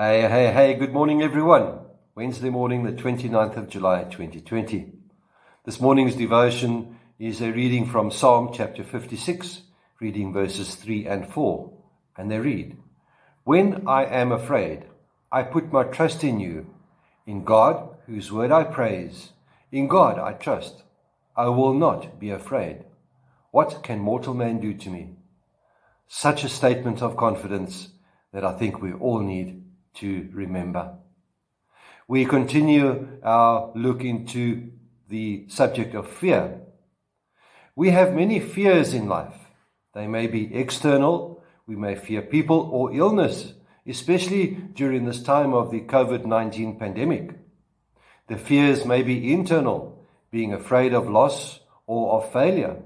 Hey, good morning everyone. Wednesday morning, the 29th of July, 2020. This morning's devotion is a reading from Psalm chapter 56, reading verses 3 and 4. And they read, "When I am afraid, I put my trust in you. In God, whose word I praise. In God I trust. I will not be afraid. What can mortal man do to me?" Such a statement of confidence that I think we all need to remember. We continue our look into the subject of fear. We have many fears in life. They may be external. We may fear people or illness, especially during this time of the COVID-19 pandemic. The fears may be internal, being afraid of loss or of failure.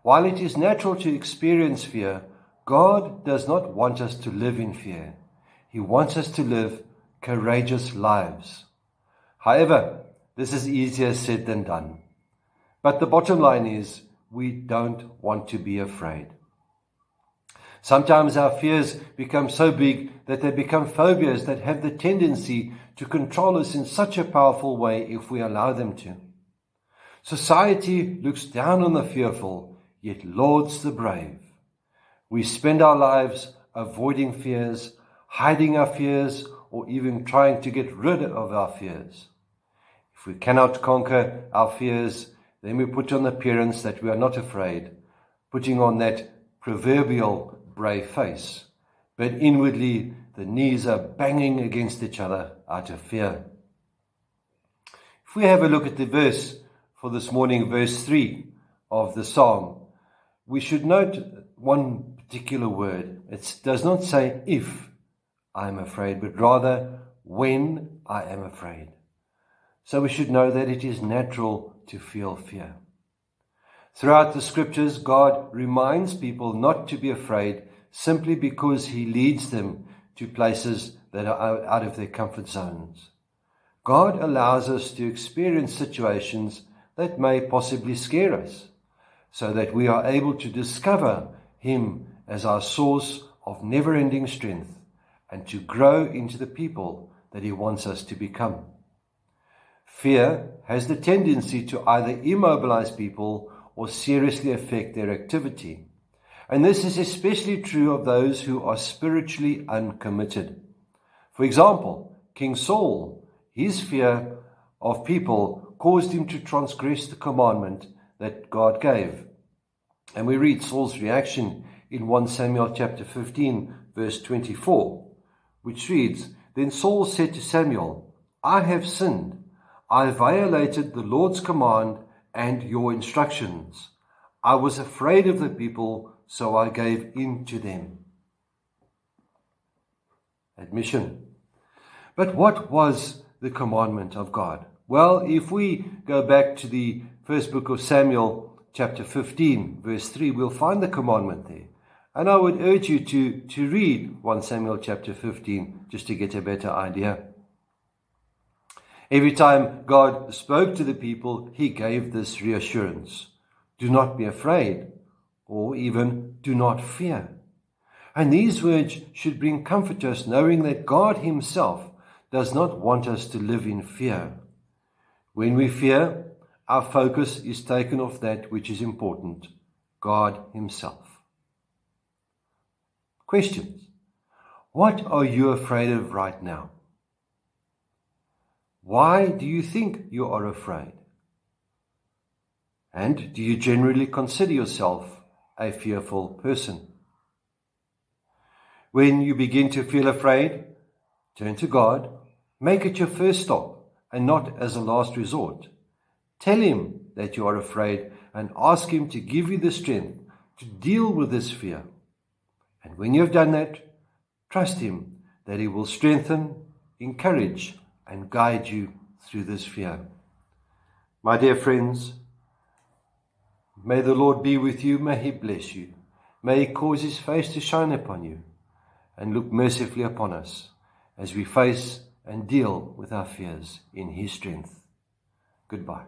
While it is natural to experience fear, God does not want us to live in fear. He wants us to live courageous lives. However, this is easier said than done. But the bottom line is, we don't want to be afraid. Sometimes our fears become so big that they become phobias that have the tendency to control us in such a powerful way if we allow them to. Society looks down on the fearful, yet lauds the brave. We spend our lives avoiding fears, hiding our fears, or even trying to get rid of our fears. If we cannot conquer our fears, then we put on the appearance that we are not afraid, putting on that proverbial brave face. But inwardly, the knees are banging against each other out of fear. If we have a look at the verse for this morning, verse 3 of the psalm, we should note one particular word. It does not say if I am afraid, but rather when I am afraid. So we should know that it is natural to feel fear. Throughout the scriptures, God reminds people not to be afraid simply because He leads them to places that are out of their comfort zones. God allows us to experience situations that may possibly scare us, so that we are able to discover Him as our source of never-ending strength and to grow into the people that He wants us to become. Fear has the tendency to either immobilize people or seriously affect their activity. And this is especially true of those who are spiritually uncommitted. For example, King Saul, his fear of people caused him to transgress the commandment that God gave. And we read Saul's reaction in 1 Samuel chapter 15, verse 24, which reads, "Then Saul said to Samuel, I have sinned. I violated the Lord's command and your instructions. I was afraid of the people, so I gave in to them." Admission. But what was the commandment of God? Well, if we go back to the first book of Samuel, chapter 15, verse 3, we'll find the commandment there. And I would urge you to read 1 Samuel chapter 15 just to get a better idea. Every time God spoke to the people, He gave this reassurance. Do not be afraid, or even do not fear. And these words should bring comfort to us, knowing that God Himself does not want us to live in fear. When we fear, our focus is taken off that which is important, God Himself. Questions. What are you afraid of right now? Why do you think you are afraid? And do you generally consider yourself a fearful person? When you begin to feel afraid, turn to God, make it your first stop and not as a last resort. Tell Him that you are afraid and ask Him to give you the strength to deal with this fear. And when you have done that, trust Him that He will strengthen, encourage, and guide you through this fear. My dear friends, may the Lord be with you. May He bless you. May He cause His face to shine upon you and look mercifully upon us as we face and deal with our fears in His strength. Goodbye.